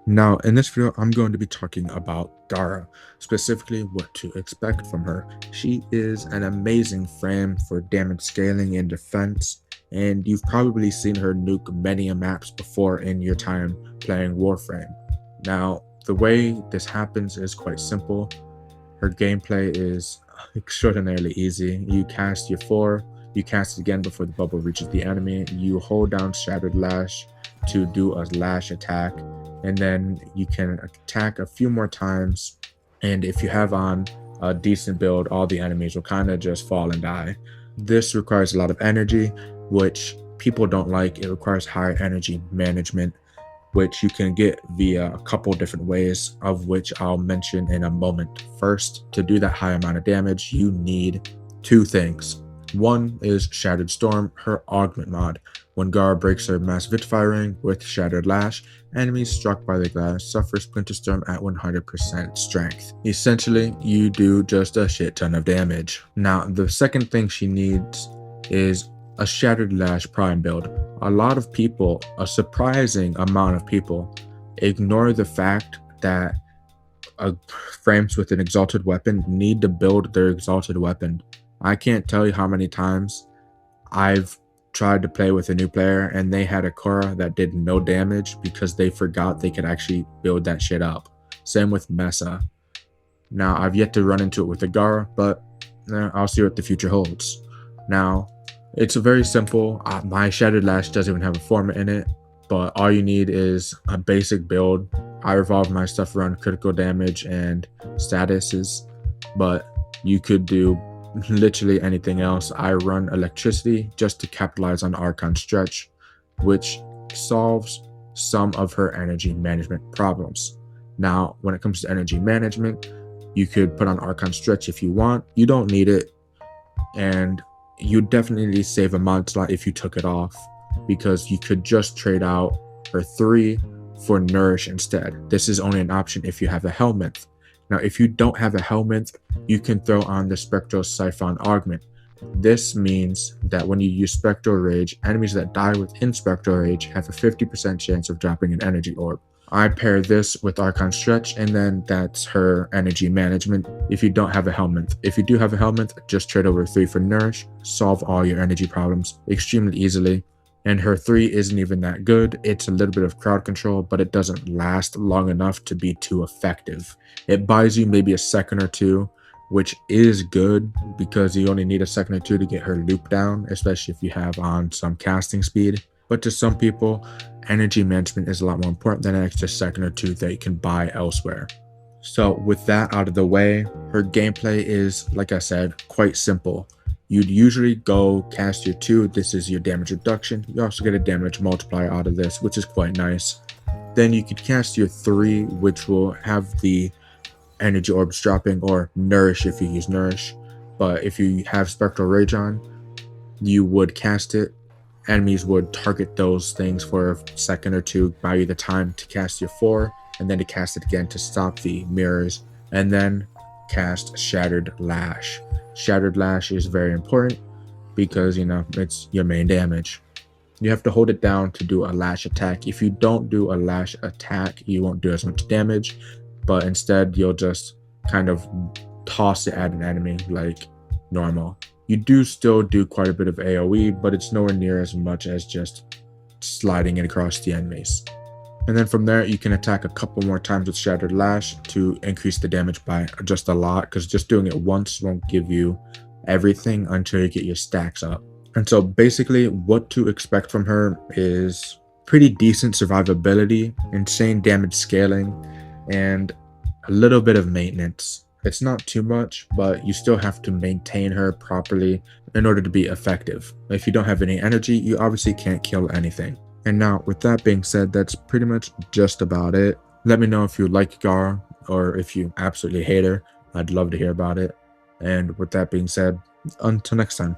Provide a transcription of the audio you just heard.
Now, in this video, I'm going to be talking about Gara, specifically what to expect from her. She is an amazing frame for damage scaling and defense, and you've probably seen her nuke many a maps before in your time playing Warframe. Now, the way this happens is quite simple. Her gameplay is extraordinarily easy. You cast your 4, you cast it again before the bubble reaches the enemy, you hold down Shattered Lash to do a lash attack, and then you can attack a few more times, and if you have on a decent build, all the enemies will kind of just fall and die. This requires a lot of energy, which people don't like. It requires high energy management, which you can get via a couple different ways, of which I'll mention in a moment. First, to do that high amount of damage, you need two things. One is Shattered Storm, her augment mod. When Gara breaks her mass firing with Shattered Lash, enemies struck by the glass suffer Splinter Storm at 100% strength. Essentially, you do just a shit ton of damage. Now, the second thing she needs is a Shattered Lash Prime build. A lot of people, a surprising amount of people, ignore the fact that frames with an exalted weapon need to build their exalted weapon. I can't tell you how many times I've tried to play with a new player and they had a Korra that did no damage because they forgot they could actually build that shit up. Same with Mesa. Now, I've yet to run into it with the Gara, but I'll see what the future holds. Now, it's a very simple. My Shattered Lash doesn't even have a format in it, but all you need is a basic build. I revolve my stuff around critical damage and statuses, but you could do literally anything else. I run electricity just to capitalize on Archon Stretch, which solves some of her energy management problems. Now, when it comes to energy management, you could put on Archon Stretch if you want. You don't need it, and you definitely save a mod slot if you took it off, because you could just trade out her 3 for Nourish instead. This is only an option if you have a Helminth. Now, if you don't have a Helminth, you can throw on the Spectral Siphon Augment. This means that when you use Spectral Rage, enemies that die within Spectral Rage have a 50% chance of dropping an energy orb. I pair this with Archon Stretch, and then that's her energy management if you don't have a Helminth. If you do have a Helminth, just trade over 3 for Nourish, solve all your energy problems extremely easily. And her 3 isn't even that good. It's a little bit of crowd control, but it doesn't last long enough to be too effective. It buys you maybe a second or two, which is good because you only need a second or two to get her loop down, especially if you have on some casting speed. But to some people, energy management is a lot more important than an extra second or two that you can buy elsewhere. So with that out of the way, her gameplay is, like I said, quite simple. You'd usually go cast your 2, this is your damage reduction. You also get a damage multiplier out of this, which is quite nice. Then you could cast your 3, which will have the energy orbs dropping, or Nourish if you use Nourish. But if you have Spectral Rage on, you would cast it. Enemies would target those things for a second or two, buy you the time to cast your 4, and then to cast it again to stop the mirrors, and then cast Shattered Lash. Shattered Lash is very important because, it's your main damage. You have to hold it down to do a lash attack. If you don't do a lash attack, you won't do as much damage, but instead you'll just kind of toss it at an enemy like normal. You do still do quite a bit of AoE, but it's nowhere near as much as just sliding it across the enemies. And then from there, you can attack a couple more times with Shattered Lash to increase the damage by just a lot, because just doing it once won't give you everything until you get your stacks up. And so basically what to expect from her is pretty decent survivability, insane damage scaling, and a little bit of maintenance. It's not too much, but you still have to maintain her properly in order to be effective. If you don't have any energy, you obviously can't kill anything. And now, with that being said, that's pretty much just about it. Let me know if you like Gara or if you absolutely hate her. I'd love to hear about it. And with that being said, until next time.